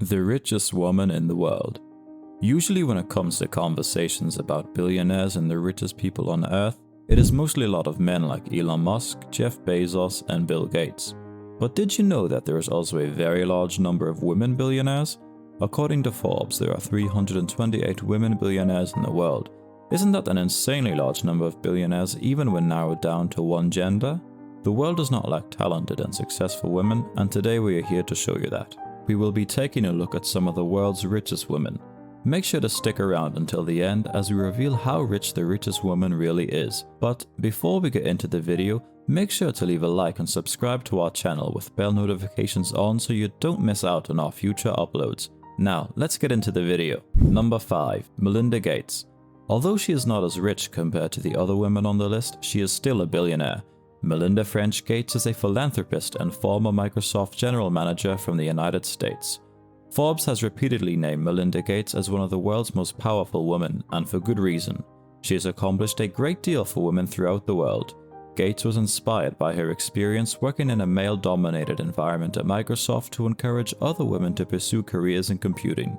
The richest woman in the world. Usually when it comes to conversations about billionaires and the richest people on earth, it is mostly a lot of men like Elon Musk, Jeff Bezos and Bill Gates. But did you know that there is also a very large number of women billionaires? According to Forbes, there are 328 women billionaires in the world. Isn't that an insanely large number of billionaires even when narrowed down to one gender? The world does not lack talented and successful women, and today we are here to show you that. We will be taking a look at some of the world's richest women. Make sure to stick around until the end as we reveal how rich the richest woman really is. But before we get into the video, make sure to leave a like and subscribe to our channel with bell notifications on so you don't miss out on our future uploads. Now, let's get into the video. Number 5. Melinda Gates. Although she is not as rich compared to the other women on the list, she is still a billionaire. Melinda French Gates is a philanthropist and former Microsoft general manager from the United States. Forbes has repeatedly named Melinda Gates as one of the world's most powerful women, and for good reason. She has accomplished a great deal for women throughout the world. Gates was inspired by her experience working in a male-dominated environment at Microsoft to encourage other women to pursue careers in computing.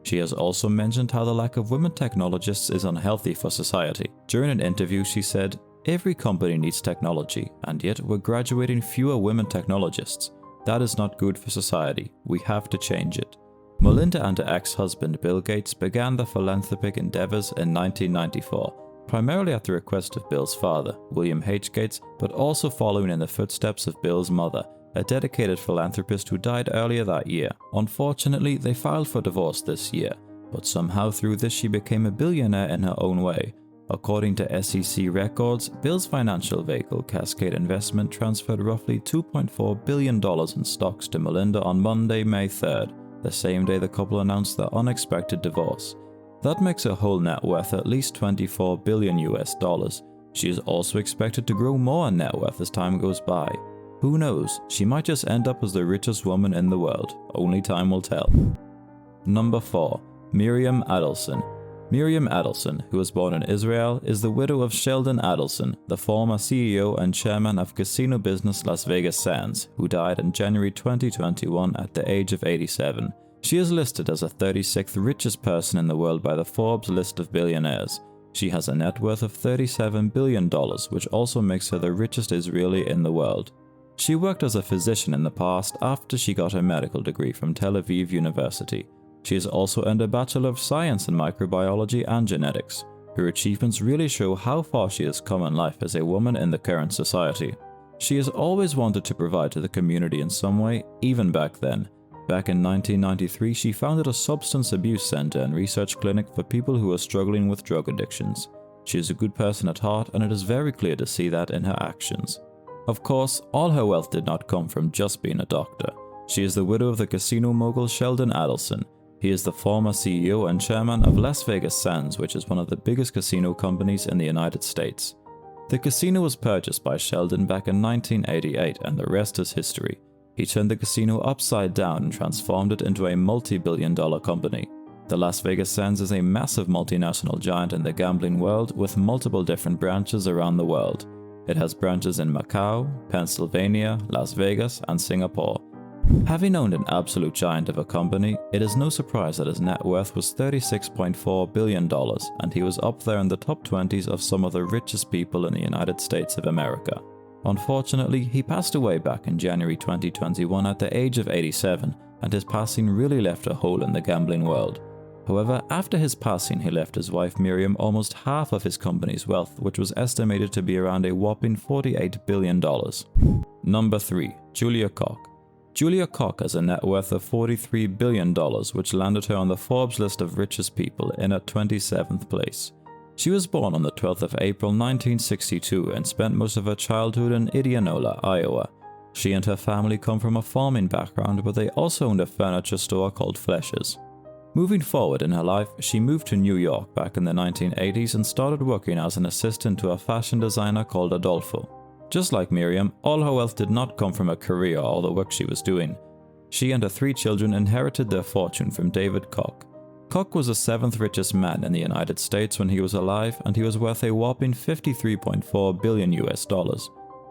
She has also mentioned how the lack of women technologists is unhealthy for society. During an interview, she said, "Every company needs technology, and yet we're graduating fewer women technologists. That is not good for society. We have to change it." Melinda and her ex-husband Bill Gates began their philanthropic endeavors in 1994, primarily at the request of Bill's father, William H. Gates, but also following in the footsteps of Bill's mother, a dedicated philanthropist who died earlier that year. Unfortunately, they filed for divorce this year, but somehow through this she became a billionaire in her own way. According to SEC records, Bill's financial vehicle, Cascade Investment, transferred roughly $2.4 billion in stocks to Melinda on Monday, May 3rd, the same day the couple announced their unexpected divorce. That makes her whole net worth at least $24 billion US. She is also expected to grow more in net worth as time goes by. Who knows, she might just end up as the richest woman in the world. Only time will tell. Number 4. Miriam Adelson. Miriam Adelson, who was born in Israel, is the widow of Sheldon Adelson, the former CEO and chairman of casino business Las Vegas Sands, who died in January 2021 at the age of 87. She is listed as the 36th richest person in the world by the Forbes list of billionaires. She has a net worth of $37 billion, which also makes her the richest Israeli in the world. She worked as a physician in the past after she got her medical degree from Tel Aviv University. She has also earned a Bachelor of Science in Microbiology and Genetics. Her achievements really show how far she has come in life as a woman in the current society. She has always wanted to provide to the community in some way, even back then. Back in 1993, she founded a substance abuse center and research clinic for people who are struggling with drug addictions. She is a good person at heart, and it is very clear to see that in her actions. Of course, all her wealth did not come from just being a doctor. She is the widow of the casino mogul Sheldon Adelson. He is the former CEO and chairman of Las Vegas Sands, which is one of the biggest casino companies in the United States. The casino was purchased by Sheldon back in 1988, and the rest is history. He turned the casino upside down and transformed it into a multi-billion-dollar company. The Las Vegas Sands is a massive multinational giant in the gambling world with multiple different branches around the world. It has branches in Macau, Pennsylvania, Las Vegas, and Singapore. Having owned an absolute giant of a company, it is no surprise that his net worth was $36.4 billion, and he was up there in the top 20s of some of the richest people in the United States of America. Unfortunately, he passed away back in January 2021 at the age of 87, and his passing really left a hole in the gambling world. However, after his passing, he left his wife Miriam almost half of his company's wealth, which was estimated to be around a whopping $48 billion. Number 3. Julia Koch. Julia Koch has a net worth of $43 billion, which landed her on the Forbes list of richest people in at 27th place. She was born on the 12th of April 1962 and spent most of her childhood in Indianola, Iowa. She and her family come from a farming background, but they also owned a furniture store called Flesch's. Moving forward in her life, she moved to New York back in the 1980s and started working as an assistant to a fashion designer called Adolfo. Just like Miriam, all her wealth did not come from a career or the work she was doing. She and her 3 children inherited their fortune from David Koch. Koch was the 7th richest man in the United States when he was alive, and he was worth a whopping $53.4 billion US.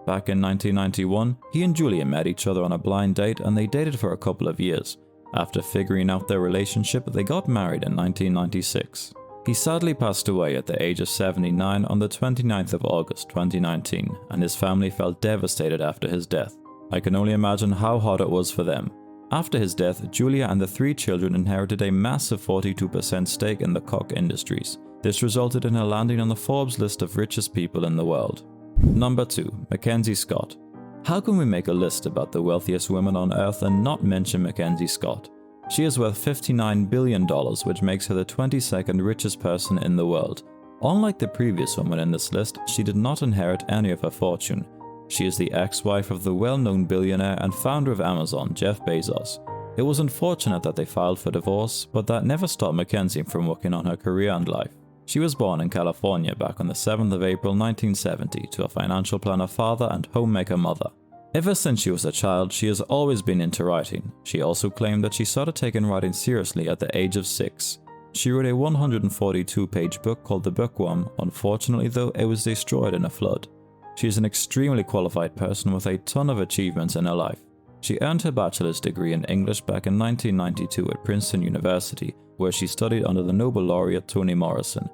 Back in 1991, he and Julia met each other on a blind date and they dated for a couple of years. After figuring out their relationship, they got married in 1996. He sadly passed away at the age of 79 on the 29th of August 2019, and his family felt devastated after his death. I can only imagine how hard it was for them. After his death, Julia and the 3 children inherited a massive 42% stake in the Koch industries. This resulted in her landing on the Forbes list of richest people in the world. Number 2. Mackenzie Scott. How can we make a list about the wealthiest women on earth and not mention Mackenzie Scott? She is worth $59 billion, which makes her the 22nd richest person in the world. Unlike the previous woman in this list, she did not inherit any of her fortune. She is the ex-wife of the well-known billionaire and founder of Amazon, Jeff Bezos. It was unfortunate that they filed for divorce, but that never stopped Mackenzie from working on her career and life. She was born in California back on the 7th of April 1970 to a financial planner father and homemaker mother. Ever since she was a child, she has always been into writing. She also claimed that she started taking writing seriously at the age of 6. She wrote a 142-page book called The Bookworm. Unfortunately though, it was destroyed in a flood. She is an extremely qualified person with a ton of achievements in her life. She earned her bachelor's degree in English back in 1992 at Princeton University, where she studied under the Nobel laureate Toni Morrison.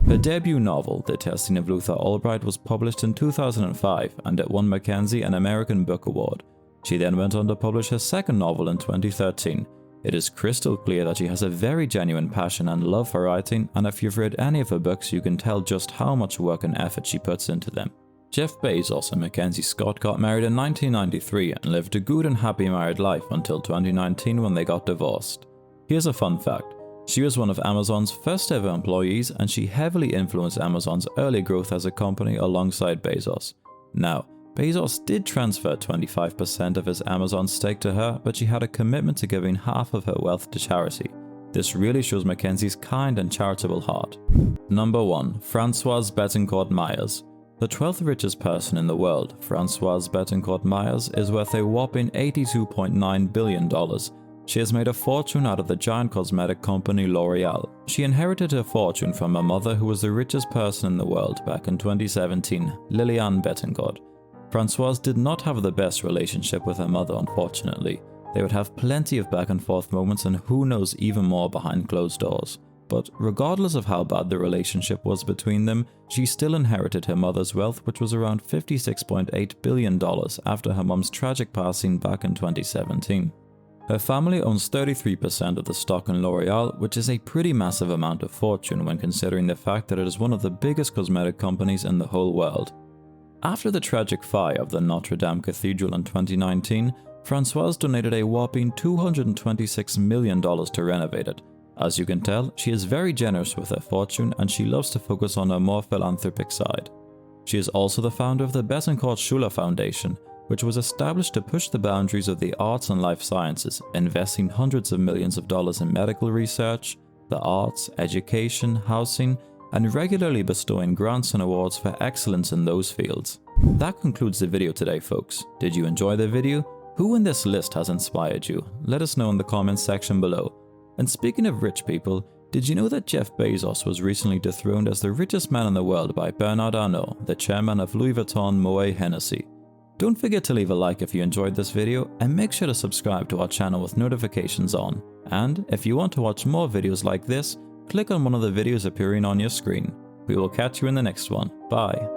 Her debut novel, The Testing of Luther Albright, was published in 2005 and it won Mackenzie an American Book Award. She then went on to publish her second novel in 2013. It is crystal clear that she has a very genuine passion and love for writing, and if you've read any of her books, you can tell just how much work and effort she puts into them. Jeff Bezos and Mackenzie Scott got married in 1993 and lived a good and happy married life until 2019 when they got divorced. Here's a fun fact. She was one of Amazon's first ever employees, and she heavily influenced Amazon's early growth as a company alongside Bezos. Now, Bezos did transfer 25% of his Amazon stake to her, but she had a commitment to giving half of her wealth to charity. This really shows Mackenzie's kind and charitable heart. Number 1. Françoise Bettencourt Meyers. The 12th richest person in the world, Françoise Bettencourt Meyers, is worth a whopping $82.9 billion. She has made a fortune out of the giant cosmetic company L'Oreal. She inherited her fortune from her mother, who was the richest person in the world back in 2017, Liliane Bettencourt. Françoise did not have the best relationship with her mother, unfortunately. They would have plenty of back and forth moments and who knows even more behind closed doors. But regardless of how bad the relationship was between them, she still inherited her mother's wealth, which was around $56.8 billion after her mom's tragic passing back in 2017. Her family owns 33% of the stock in L'Oreal, which is a pretty massive amount of fortune when considering the fact that it is one of the biggest cosmetic companies in the whole world. After the tragic fire of the Notre Dame Cathedral in 2019, Françoise donated a whopping $226 million to renovate it. As you can tell, she is very generous with her fortune and she loves to focus on her more philanthropic side. She is also the founder of the Bettencourt Schuler Foundation, which was established to push the boundaries of the arts and life sciences, investing hundreds of millions of dollars in medical research, the arts, education, housing, and regularly bestowing grants and awards for excellence in those fields. That concludes the video today, folks. Did you enjoy the video? Who in this list has inspired you? Let us know in the comments section below. And speaking of rich people, did you know that Jeff Bezos was recently dethroned as the richest man in the world by Bernard Arnault, the chairman of Louis Vuitton Moet Hennessy? Don't forget to leave a like if you enjoyed this video, and make sure to subscribe to our channel with notifications on. And if you want to watch more videos like this, click on one of the videos appearing on your screen. We will catch you in the next one. Bye.